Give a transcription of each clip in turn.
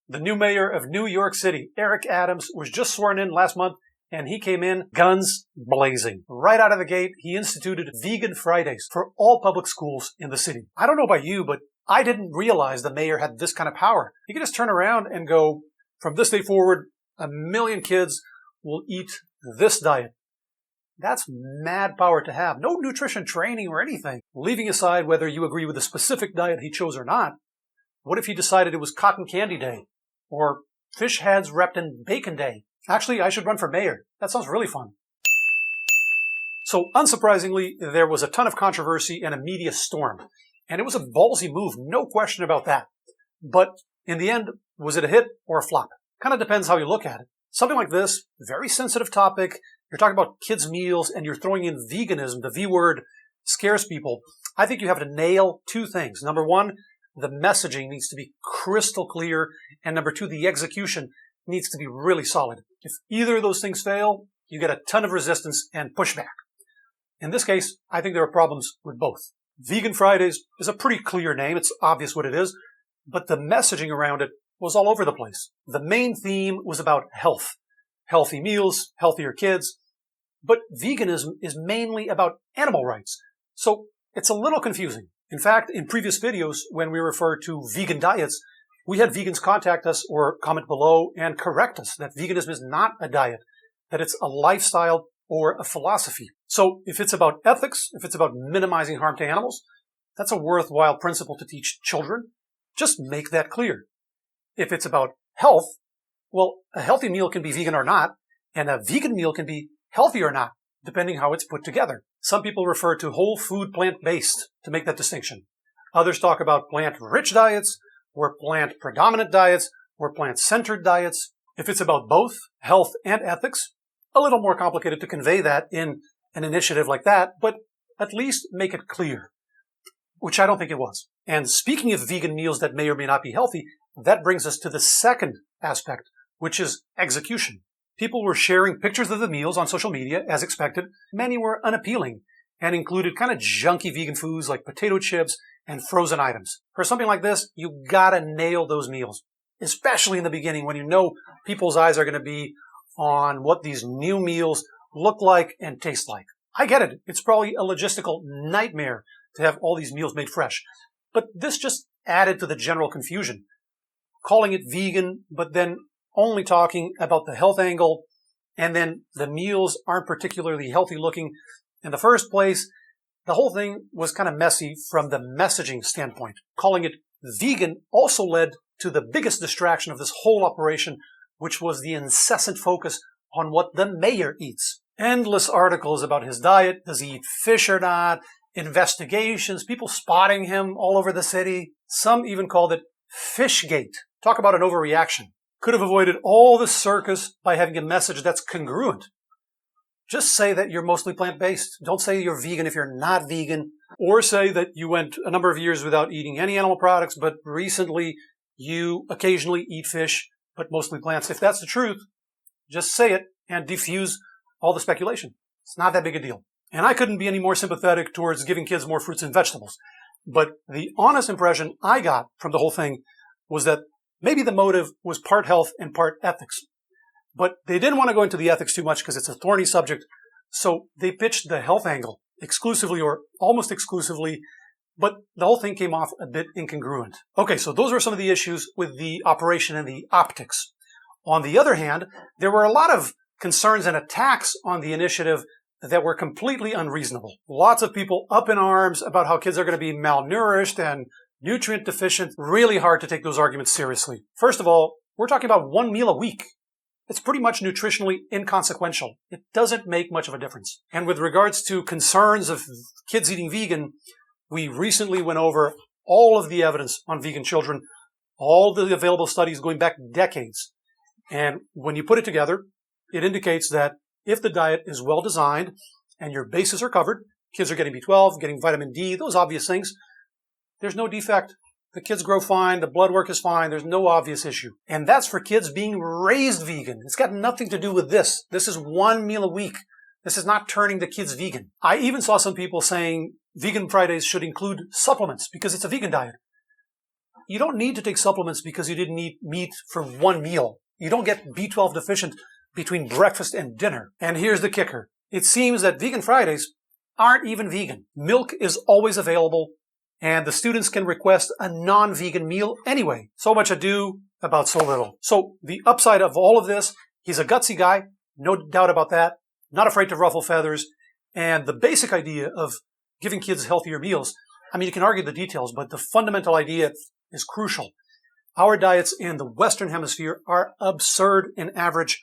The new mayor of New York City, Eric Adams, was just sworn in last month, and he came in guns blazing. Right out of the gate, he instituted Vegan Fridays for all public schools in the city. I don't know about you, but I didn't realize the mayor had this kind of power. He could just turn around and go, from this day forward, 1 million kids will eat this diet. That's mad power to have. No nutrition training or anything. Leaving aside whether you agree with the specific diet he chose or not, what if he decided it was cotton candy day? Or fish heads wrapped in bacon day? Actually, I should run for mayor. That sounds really fun. So, unsurprisingly, there was a ton of controversy and a media storm. And it was a ballsy move, no question about that. But in the end, was it a hit or a flop? Kind of depends how you look at it. Something like this, very sensitive topic, you're talking about kids' meals and you're throwing in veganism, the V word scares people. I think you have to nail two things. Number one, the messaging needs to be crystal clear. And number two, the execution needs to be really solid. If either of those things fail, you get a ton of resistance and pushback. In this case, I think there are problems with both. Vegan Fridays is a pretty clear name. It's obvious what it is, but the messaging around it was all over the place. The main theme was about health, healthy meals, healthier kids, but veganism is mainly about animal rights. So it's a little confusing. In fact, in previous videos, when we refer to vegan diets, we had vegans contact us or comment below and correct us that veganism is not a diet, that it's a lifestyle or a philosophy. So if it's about ethics, if it's about minimizing harm to animals, that's a worthwhile principle to teach children. Just make that clear. If it's about health, well, a healthy meal can be vegan or not, and a vegan meal can be healthy or not, depending how it's put together. Some people refer to whole food plant-based to make that distinction. Others talk about plant-rich diets, or plant-predominant diets, or plant-centered diets. If it's about both health and ethics, a little more complicated to convey that in an initiative like that, but at least make it clear, which I don't think it was. And speaking of vegan meals that may or may not be healthy, that brings us to the second aspect, which is execution. People were sharing pictures of the meals on social media, as expected. Many were unappealing and included kind of junky vegan foods like potato chips and frozen items. For something like this, you gotta nail those meals, especially in the beginning when you know people's eyes are going to be on what these new meals look like and taste like. I get it. It's probably a logistical nightmare to have all these meals made fresh. But this just added to the general confusion. Calling it vegan, but then only talking about the health angle, and then the meals aren't particularly healthy looking in the first place. The whole thing was kind of messy from the messaging standpoint. Calling it vegan also led to the biggest distraction of this whole operation, which was the incessant focus on what the mayor eats. Endless articles about his diet. Does he eat fish or not? Investigations, people spotting him all over the city. Some even called it Fishgate. Talk about an overreaction. Could have avoided all the circus by having a message that's congruent. Just say that you're mostly plant-based. Don't say you're vegan if you're not vegan. Or say that you went a number of years without eating any animal products, but recently you occasionally eat fish, but mostly plants. If that's the truth, just say it and diffuse all the speculation. It's not that big a deal. And I couldn't be any more sympathetic towards giving kids more fruits and vegetables. But the honest impression I got from the whole thing was that maybe the motive was part health and part ethics. But they didn't want to go into the ethics too much because it's a thorny subject. So they pitched the health angle exclusively or almost exclusively, but the whole thing came off a bit incongruent. Okay, so those were some of the issues with the operation and the optics. On the other hand, there were a lot of concerns and attacks on the initiative that were completely unreasonable. Lots of people up in arms about how kids are going to be malnourished and nutrient deficient. Really hard to take those arguments seriously. First of all, we're talking about 1 meal a week. It's pretty much nutritionally inconsequential. It doesn't make much of a difference. And with regards to concerns of kids eating vegan, we recently went over all of the evidence on vegan children, all the available studies going back decades. And when you put it together, it indicates that if the diet is well designed and your bases are covered, kids are getting B12, getting vitamin D, those obvious things, there's no defect. The kids grow fine, the blood work is fine, there's no obvious issue. And that's for kids being raised vegan. It's got nothing to do with this. This is 1 meal a week. This is not turning the kids vegan. I even saw some people saying Vegan Fridays should include supplements because it's a vegan diet. you don't need to take supplements because you didn't eat meat for one meal. You don't get B12 deficient between breakfast and dinner. And here's the kicker. It seems that Vegan Fridays aren't even vegan. Milk is always available, and the students can request a non-vegan meal anyway. So much ado about so little. So the upside of all of this, he's a gutsy guy, no doubt about that, not afraid to ruffle feathers, and the basic idea of giving kids healthier meals, I mean, you can argue the details, but the fundamental idea is crucial. Our diets in the Western Hemisphere are absurd in average,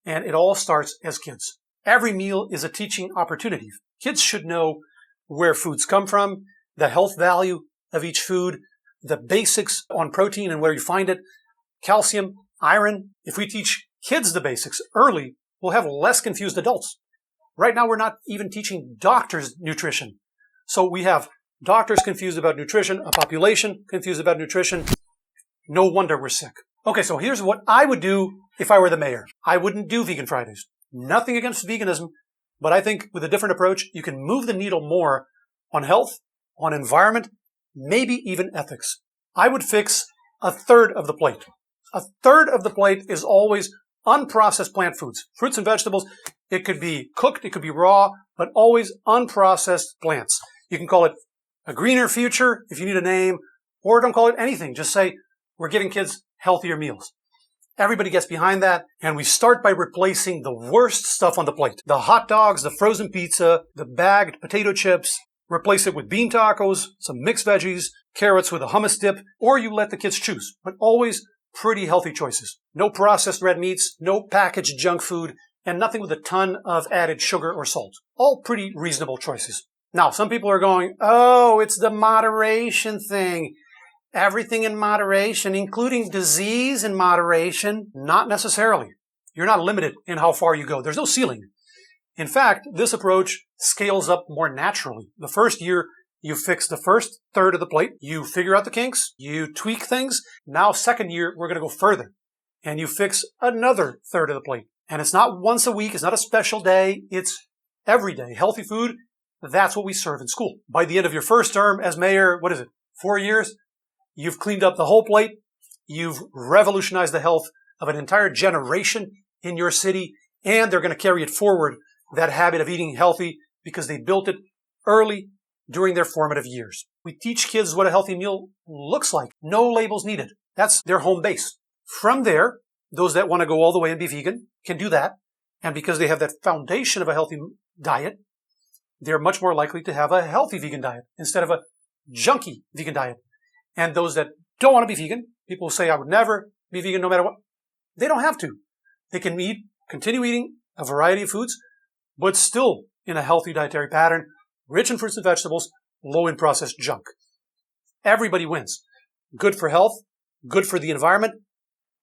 and it all starts as kids. Every meal is a teaching opportunity. Kids should know where foods come from, the health value of each food, the basics on protein and where you find it, calcium, iron. If we teach kids the basics early, we'll have less confused adults. Right now, we're not even teaching doctors nutrition. So we have doctors confused about nutrition, a population confused about nutrition. No wonder we're sick. Okay, so here's what I would do if I were the mayor. I wouldn't do Vegan Fridays. Nothing against veganism, but I think with a different approach, you can move the needle more on health, on environment, maybe even ethics. I would fix a third of the plate. A third of the plate is always unprocessed plant foods, fruits and vegetables. It could be cooked, it could be raw, but always unprocessed plants. You can call it a greener future if you need a name, or don't call it anything. Just say, we're giving kids healthier meals. Everybody gets behind that, and we start by replacing the worst stuff on the plate. The hot dogs, the frozen pizza, the bagged potato chips. Replace it with bean tacos, some mixed veggies, carrots with a hummus dip, or you let the kids choose, but always pretty healthy choices. No processed red meats, no packaged junk food, and nothing with a ton of added sugar or salt. All pretty reasonable choices. Now, some people are going, oh, it's the moderation thing. Everything in moderation, including disease in moderation. Not necessarily. You're not limited in how far you go. There's no ceiling. In fact, this approach scales up more naturally. The first year, you fix the first third of the plate. You figure out the kinks. You tweak things. Now, second year, we're going to go further. And you fix another third of the plate. And it's not once a week. It's not a special day. It's every day. Healthy food, that's what we serve in school. By the end of your first term as mayor, 4 years? You've cleaned up the whole plate. You've revolutionized the health of an entire generation in your city, and they're going to carry it forward, that habit of eating healthy, because they built it early during their formative years. We teach kids what a healthy meal looks like. No labels needed. That's their home base. From there, those that want to go all the way and be vegan can do that. And because they have that foundation of a healthy diet, they're much more likely to have a healthy vegan diet instead of a junky vegan diet. And those that don't want to be vegan, people who say, I would never be vegan no matter what, they don't have to. They can continue eating a variety of foods, but still in a healthy dietary pattern, rich in fruits and vegetables, low in processed junk. Everybody wins. Good for health, good for the environment,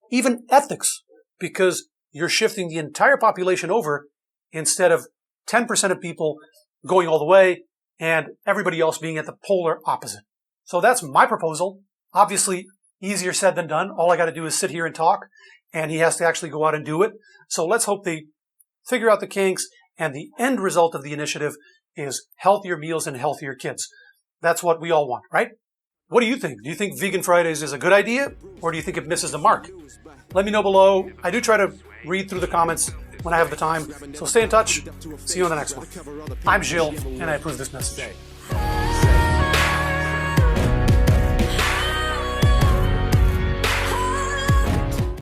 even ethics, because you're shifting the entire population over instead of 10% of people going all the way and everybody else being at the polar opposite. So that's my proposal. Obviously, easier said than done. All I got to do is sit here and talk, and he has to actually go out and do it. So let's hope they figure out the kinks, and the end result of the initiative is healthier meals and healthier kids. That's what we all want, right? What do you think? Do you think Vegan Fridays is a good idea, or do you think it misses the mark? Let me know below. I do try to read through the comments when I have the time. So stay in touch. See you on the next one. I'm Gilles, and I approve this message.